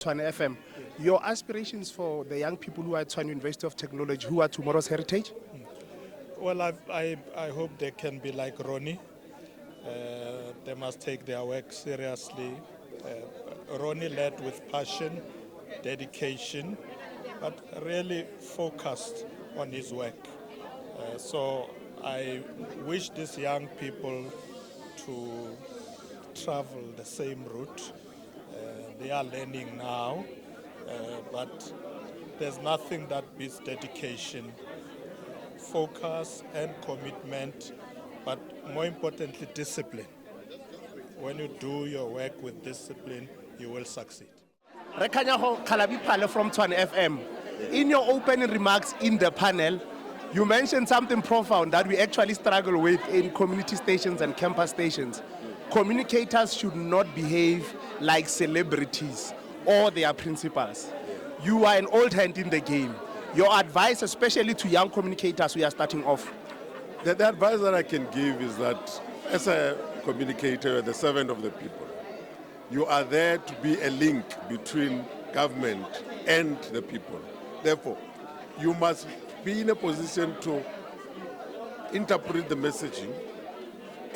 Tshwane FM. Your aspirations for the young people who are at Tshwane University of Technology, who are tomorrow's heritage? Well, I hope they can be like Ronnie. They must take their work seriously. Ronnie led with passion, dedication, but really focused on his work. So I wish these young people to travel the same route. They are learning now, but there's nothing that beats dedication, focus and commitment, but more importantly, discipline. When you do your work with discipline, you will succeed. Rekanyaho Kalabi Pale from Tshwane FM. In your opening remarks in the panel, you mentioned something profound that we actually struggle with in community stations and campus stations. Communicators should not behave like celebrities or their principals. You are an old hand in the game. Your advice, especially to young communicators who are starting off? The advice that I can give is that as a communicator, the servant of the people, you are there to be a link between government and the people. Therefore, you must be in a position to interpret the messaging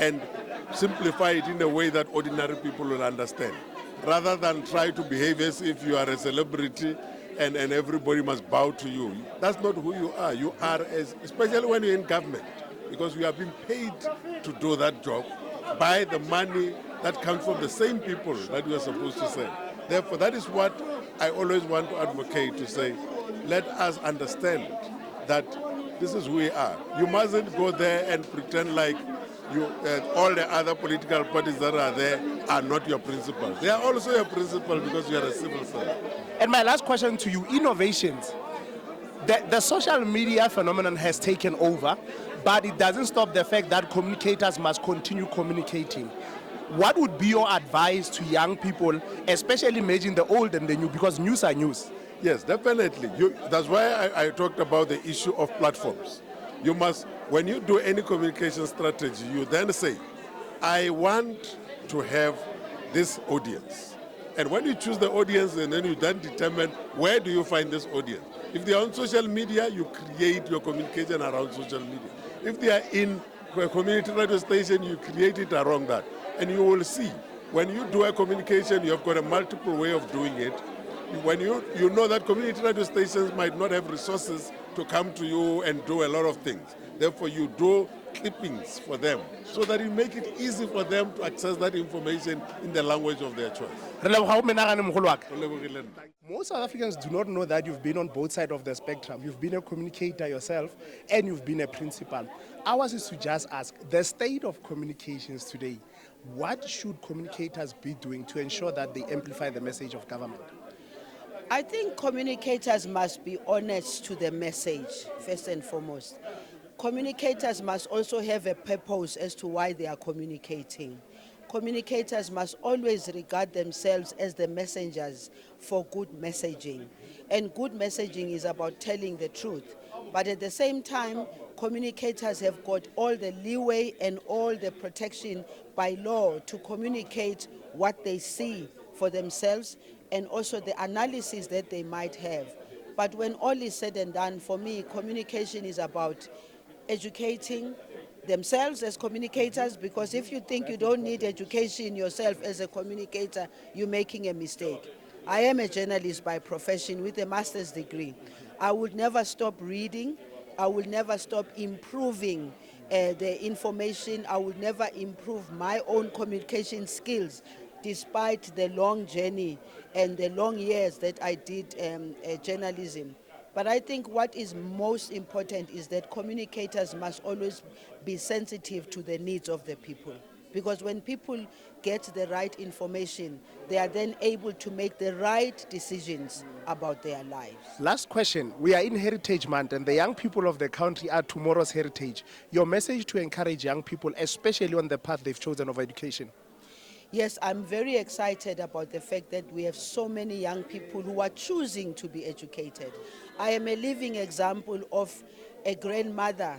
and simplify it in a way that ordinary people will understand, rather than try to behave as if you are a celebrity and everybody must bow to you. That's not who you are. You are, especially when you're in government, because you have been paid to do that job by the money that comes from the same people that you are supposed to serve. Therefore, that is what I always want to advocate, to say, let us understand that this is who we are. You mustn't go there and pretend like all the other political parties that are there are not your principals. They are also your principals because you are a civil servant. And my last question to you, innovations. The social media phenomenon has taken over, but it doesn't stop the fact that communicators must continue communicating. What would be your advice to young people, especially merging the old and the new, because news are news? Yes, definitely. That's why I talked about the issue of platforms. You must, when you do any communication strategy, you then say, I want to have this audience. And when you choose the audience, and then you then determine where do you find this audience. If they are on social media, you create your communication around social media. If they are in a community radio station, you create it around that. And you will see, when you do a communication, you have got a multiple way of doing it. When you know that community radio stations might not have resources to come to you and do a lot of things. Therefore, you do clippings for them so that you make it easy for them to access that information in the language of their choice. Most South Africans do not know that you've been on both sides of the spectrum. You've been a communicator yourself and you've been a principal. Ours is to just ask, the state of communications today, what should communicators be doing to ensure that they amplify the message of government? I think communicators must be honest to the message, first and foremost. Communicators must also have a purpose as to why they are communicating. Communicators must always regard themselves as the messengers for good messaging. And good messaging is about telling the truth. But at the same time, communicators have got all the leeway and all the protection by law to communicate what they see for themselves and also the analysis that they might have. But when all is said and done, for me, communication is about educating themselves as communicators, because if you think you don't need education yourself as a communicator, you're making a mistake. I am a journalist by profession with a master's degree. I would never stop reading. I will never stop improving the information. I would never improve my own communication skills, despite the long journey and the long years that I did journalism. But I think what is most important is that communicators must always be sensitive to the needs of the people. Because when people get the right information, they are then able to make the right decisions about their lives. Last question. We are in Heritage Month and the young people of the country are tomorrow's heritage. Your message to encourage young people, especially on the path they've chosen of education? Yes, I'm very excited about the fact that we have so many young people who are choosing to be educated. I am a living example of a grandmother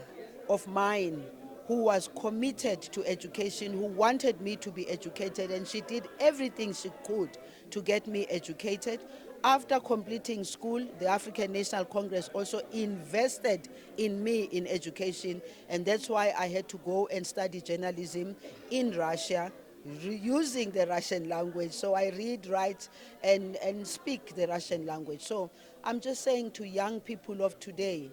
of mine who was committed to education, who wanted me to be educated, and she did everything she could to get me educated. After completing school, the African National Congress also invested in me in education, and that's why I had to go and study journalism in Russia, using the Russian language. So I read, write, and speak the Russian language. So I'm just saying to young people of today,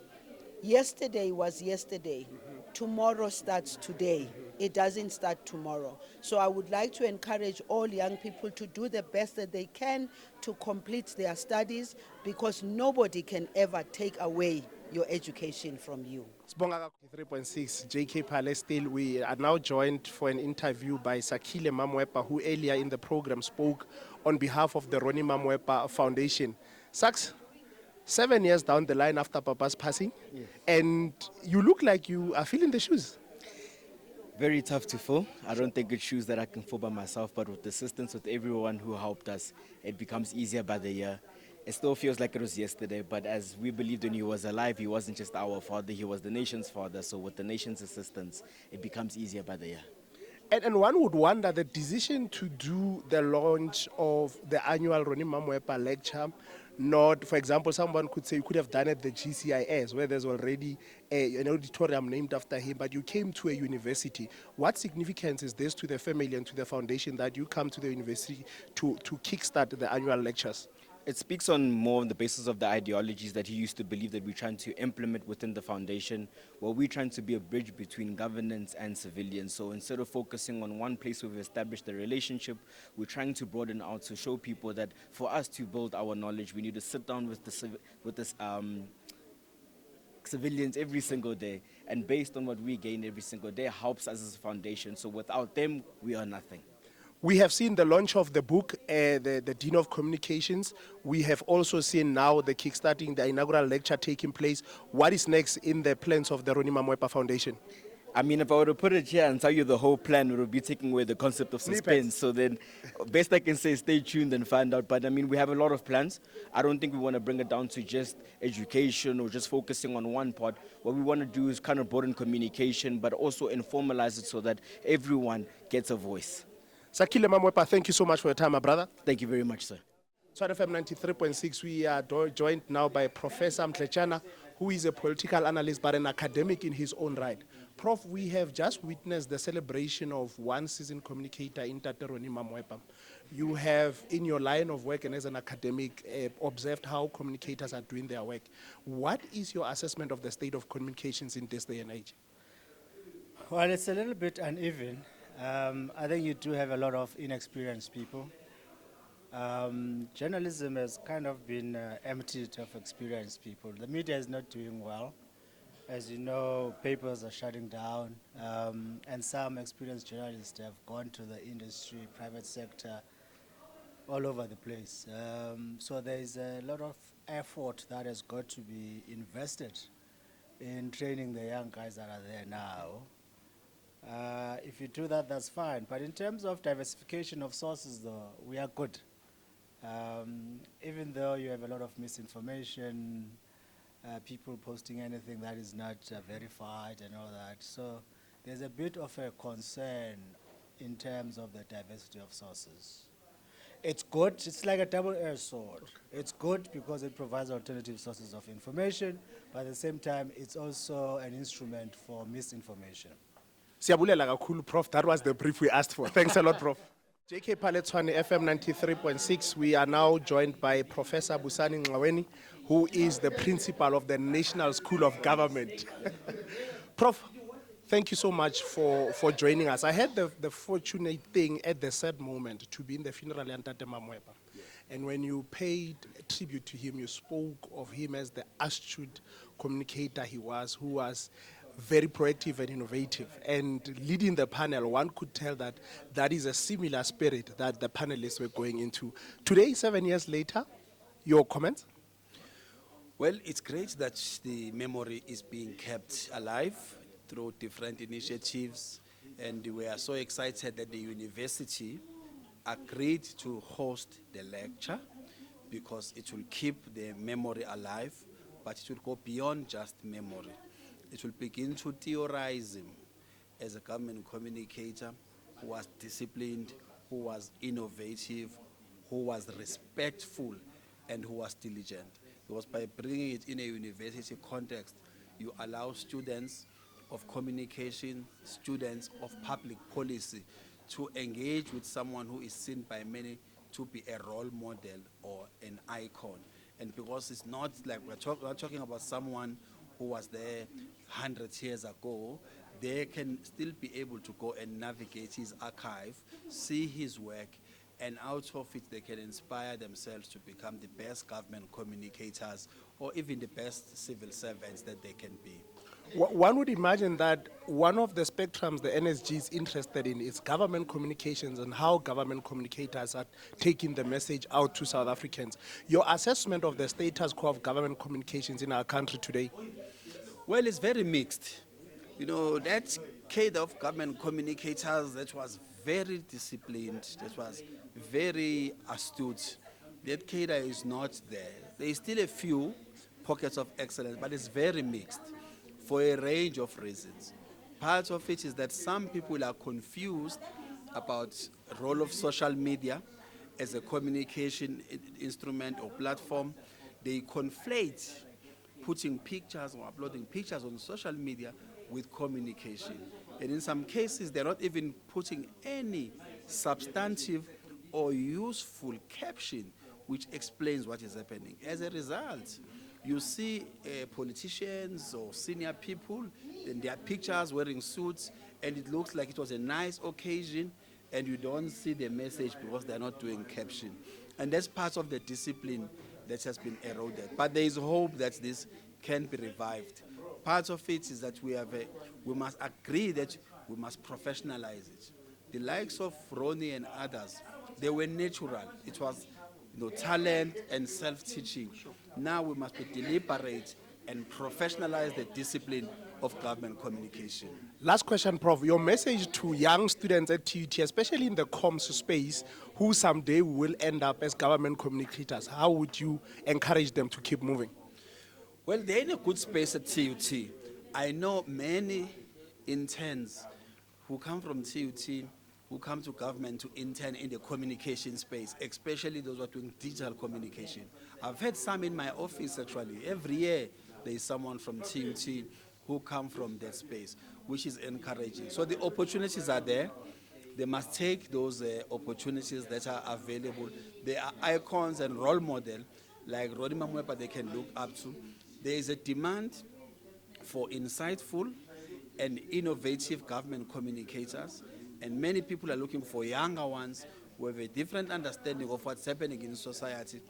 yesterday was yesterday. Tomorrow starts today. It doesn't start tomorrow. So I would like to encourage all young people to do the best that they can to complete their studies, because nobody can ever take away your education from you. 3.6 JK Palace still. We are now joined for an interview by Sakile Mamoepa, who earlier in the program spoke on behalf of the Ronnie Mamoepa Foundation. Saks, 7 years down the line after Papa's passing, and you look like you are feeling the shoes. Very tough to fill. I don't think it's shoes that I can fill by myself, but with the assistance with everyone who helped us, it becomes easier by the year. It still feels like it was yesterday, but as we believed when he was alive, he wasn't just our father, he was the nation's father. So with the nation's assistance, it becomes easier by the year. And one would wonder the decision to do the launch of the annual Ronnie Mamoepa Lecture, not, for example, someone could say you could have done it at the GCIS, where there's already an auditorium named after him, but you came to a university. What significance is this to the family and to the foundation that you come to the university to kickstart the annual lectures? It speaks on more on the basis of the ideologies that he used to believe that we're trying to implement within the foundation, where we're trying to be a bridge between governance and civilians. So instead of focusing on one place where we've established the relationship, we're trying to broaden out to show people that for us to build our knowledge, we need to sit down with the civilians every single day. And based on what we gain every single day, helps us as a foundation. So without them, we are nothing. We have seen the launch of the book, the Dean of Communications. We have also seen now the kickstarting, the inaugural lecture taking place. What is next in the plans of the Ronnie Mamoepa Foundation? I mean, if I were to put it here and tell you the whole plan, it would be taking away the concept of suspense. Snippets. So then, best I can say, stay tuned and find out. But I mean, we have a lot of plans. I don't think we want to bring it down to just education or just focusing on one part. What we want to do is kind of broaden communication, but also informalize it so that everyone gets a voice. Sakile Mamoepa, thank you so much for your time, my brother. Thank you very much, sir. So FM 93.6, we are joined now by Professor Mtlechana, who is a political analyst but an academic in his own right. Prof, we have just witnessed the celebration of one seasoned communicator in Tate Ronnie Mamoepa. You have, in your line of work and as an academic, observed how communicators are doing their work. What is your assessment of the state of communications in this day and age? Well, it's a little bit uneven. I think you do have a lot of inexperienced people. Journalism has kind of been emptied of experienced people. The media is not doing well. As you know, papers are shutting down, and some experienced journalists have gone to the industry, private sector, all over the place. So there is a lot of effort that has got to be invested in training the young guys that are there now. If you do that, that's fine. But in terms of diversification of sources, though, we are good. Even though you have a lot of misinformation, people posting anything that is not verified and all that. So there's a bit of a concern in terms of the diversity of sources. It's good. It's like a double-edged sword. It's good because it provides alternative sources of information, but at the same time, it's also an instrument for misinformation. Siyabulela kakhulu, Prof. That was the brief we asked for. Thanks a lot, Prof. JK Paletswane, FM 93.6. We are now joined by Professor Busani Ngcaweni, who is the principal of the National School of Government. Prof, thank you so much for joining us. I had the fortunate thing at the sad moment to be in the funeral of Tate Mamoepa. And when you paid tribute to him, you spoke of him as the astute communicator he was, who was very proactive and innovative. And leading the panel, one could tell that that is a similar spirit that the panelists were going into. Today, 7 years later, your comments? Well, it's great that the memory is being kept alive through different initiatives, and we are so excited that the university agreed to host the lecture because it will keep the memory alive, but it will go beyond just memory. It will begin to theorize him as a government communicator who was disciplined, who was innovative, who was respectful and who was diligent. Because by bringing it in a university context, you allow students of communication, students of public policy to engage with someone who is seen by many to be a role model or an icon. And because it's not like we're talking about someone who was there 100 years ago, they can still be able to go and navigate his archive, see his work, and out of it they can inspire themselves to become the best government communicators or even the best civil servants that they can be. One would imagine that one of the spectrums the NSG is interested in is government communications and how government communicators are taking the message out to South Africans. Your assessment of the status quo of government communications in our country today? Well, it's very mixed. You know, that cadre of government communicators that was very disciplined, that was very astute, that cadre is not there. There is still a few pockets of excellence, but it's very mixed for a range of reasons. Part of it is that some people are confused about the role of social media as a communication instrument or platform. They conflate putting pictures or uploading pictures on social media with communication. And in some cases, they're not even putting any substantive or useful caption which explains what is happening. As a result, you see politicians or senior people in their pictures wearing suits, and it looks like it was a nice occasion, and you don't see the message because they're not doing caption. And that's part of the discipline that has been eroded. But there is hope that this can be revived. Part of it is that we must agree that we must professionalize it. The likes of Ronnie and others, they were natural. It was talent and self-teaching. Now we must be deliberate and professionalize the discipline of government communication. Last question, Prof. Your message to young students at TUT, especially in the comms space, who someday will end up as government communicators, how would you encourage them to keep moving? Well, they're in a good space at TUT. I know many interns who come from TUT, who come to government to intern in the communication space, especially those who are doing digital communication. I've had some in my office actually. Every year there is someone from TUT who come from that space, which is encouraging. So the opportunities are there. They must take those opportunities that are available. There are icons and role models like Ronnie Mamoepa they can look up to. There is a demand for insightful and innovative government communicators, and many people are looking for younger ones who have a different understanding of what's happening in society.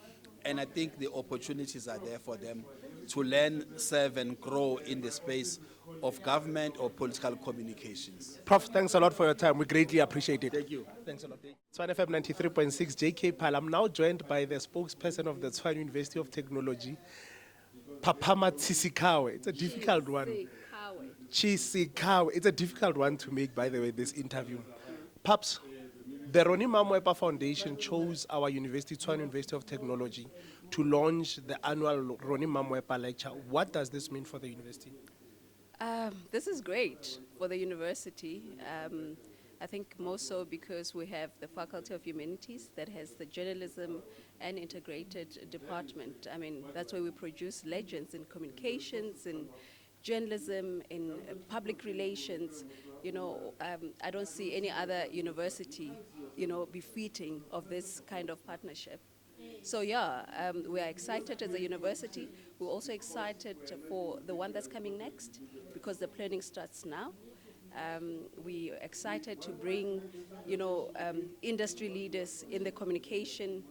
And I think the opportunities are there for them to learn, serve, and grow in the space of government or political communications. Prof, thanks a lot for your time. We greatly appreciate it. Thank you. Thanks a lot. Tshwane FM 93.6, JK Pal. I'm now joined by the spokesperson of the Tshwane University of Technology, Papama Tsisikawe. It's a difficult one. Chisikawe. It's a difficult one to make, by the way, this interview. Paps, the Ronnie Mamoepa Foundation chose our university, Tshwane University of Technology, to launch the annual Ronnie Mamoepa Lecture. What does this mean for the university? This is great for the university. I think more so because we have the Faculty of Humanities that has the journalism and integrated department. I mean, that's where we produce legends in communications, in journalism, in public relations. I don't see any other university, befitting of this kind of partnership. So yeah, we are excited as a university. We're also excited for the one that's coming next because the planning starts now. We are excited to bring, industry leaders in the communication,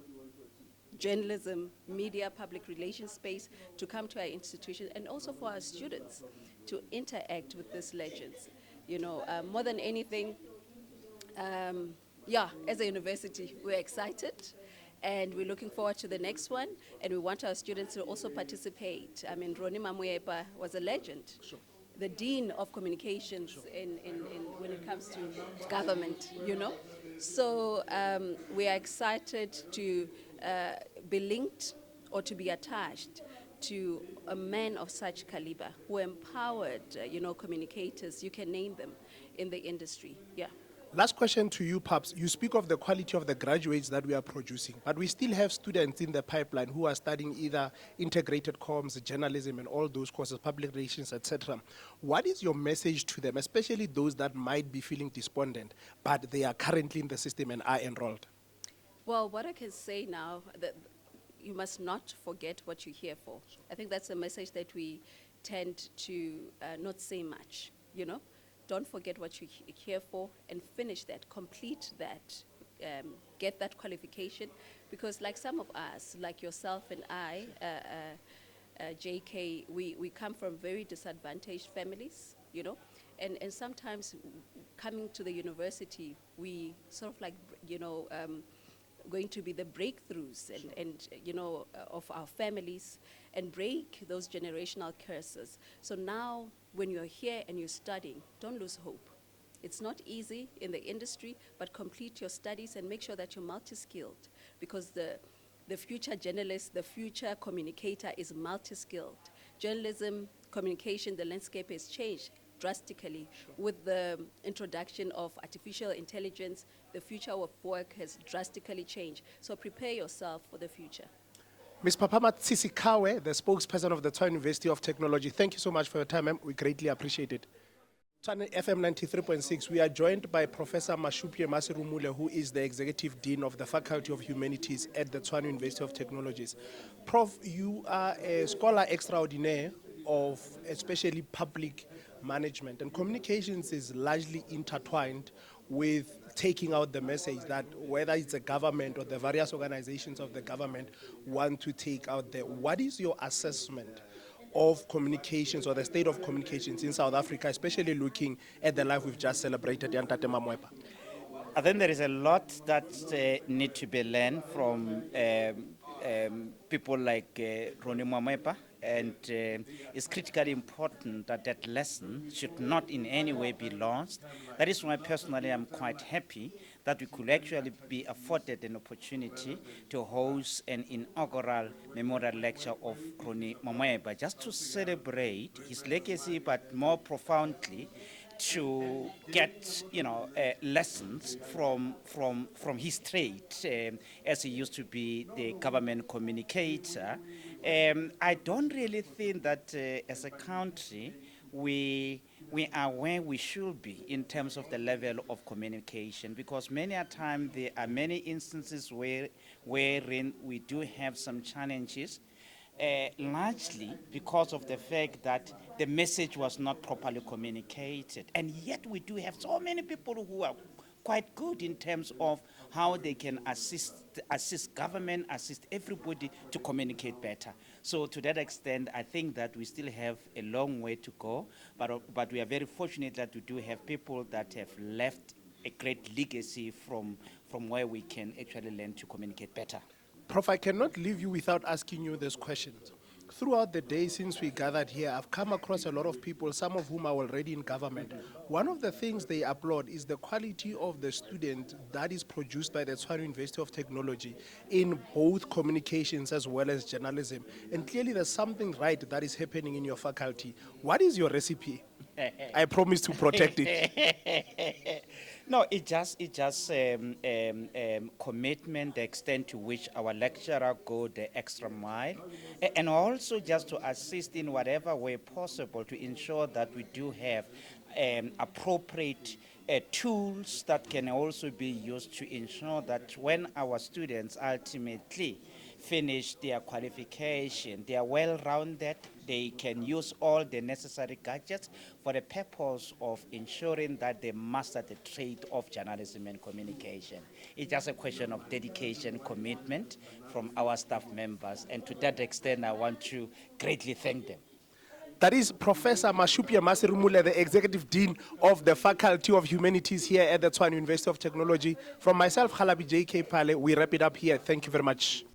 journalism, media, public relations space to come to our institution, and also for our students to interact with these legends. More than anything, as a university, we're excited. And we're looking forward to the next one, and we want our students to also participate. I mean, Ronnie Mamoepa was a legend, the Dean of Communications when it comes to government, So we are excited to be linked or to be attached to a man of such caliber who empowered, communicators, you can name them, in the industry. Yeah. Last question to you, Paps. You speak of the quality of the graduates that we are producing, but we still have students in the pipeline who are studying either integrated comms, journalism, and all those courses, public relations, etc. What is your message to them, especially those that might be feeling despondent, but they are currently in the system and are enrolled? Well, what I can say now, that you must not forget what you're here for. I think that's a message that we tend to not say much, you know. Don't forget what you're here for and finish that, complete that, get that qualification. Because like some of us, like yourself and I, JK, we come from very disadvantaged families, you know, and sometimes coming to the university, we sort of like, you know, going to be the breakthroughs and you know, of our families and break those generational curses. So now when you're here and you're studying, don't lose hope. It's not easy in the industry, but complete your studies and make sure that you're multi-skilled, because the future journalist, the future communicator is multi-skilled. Journalism, communication, the landscape has changed drastically. With the introduction of artificial intelligence, the future of work has drastically changed. So prepare yourself for the future. Ms. Papama Tsisikawe, the spokesperson of the Tshwane University of Technology, thank you so much for your time, ma'am. We greatly appreciate it. Tshwane FM 93.6, we are joined by Professor Mashupie Masirumule, who is the Executive Dean of the Faculty of Humanities at the Tshwane University of Technologies. Prof, you are a scholar extraordinaire of especially public management, and communications is largely intertwined with taking out the message that whether it's a government or the various organizations of the government want to take out there. What is your assessment of communications or the state of communications in South Africa, especially looking at the life we've just celebrated, Ntate Mamoepa? I think there is a lot that need to be learned from people like Ronnie Mamoepa, and it's critically important that that lesson should not in any way be lost. That is why personally I'm quite happy that we could actually be afforded an opportunity to host an inaugural memorial lecture of Ronnie Mamoepa, just to celebrate his legacy, but more profoundly to get, you know, lessons from his trade, as he used to be the government communicator. I don't really think that as a country we are where we should be in terms of the level of communication, because many a time there are many instances wherein we do have some challenges, largely because of the fact that the message was not properly communicated. And yet we do have so many people who are quite good in terms of how they can assist government, assist everybody to communicate better. So to that extent, I think that we still have a long way to go, but we are very fortunate that we do have people that have left a great legacy from where we can actually learn to communicate better. Prof, I cannot leave you without asking you this question. Throughout the day since we gathered here, I've come across a lot of people, some of whom are already in government. One of the things they applaud is the quality of the student that is produced by the Tshwane University of Technology in both communications as well as journalism. And clearly there's something right that is happening in your faculty. What is your recipe? I promise to protect it. No, it just commitment, the extent to which our lecturer go the extra mile, and also just to assist in whatever way possible to ensure that we do have appropriate tools that can also be used to ensure that when our students ultimately finish their qualification, they are well-rounded, they can use all the necessary gadgets for the purpose of ensuring that they master the trade of journalism and communication. It's just a question of dedication, commitment from our staff members, and to that extent, I want to greatly thank them. That is Professor Mashupie Masirumule, the Executive Dean of the Faculty of Humanities here at the Tshwane University of Technology. From myself, Halabi JK Pale, we wrap it up here. Thank you very much.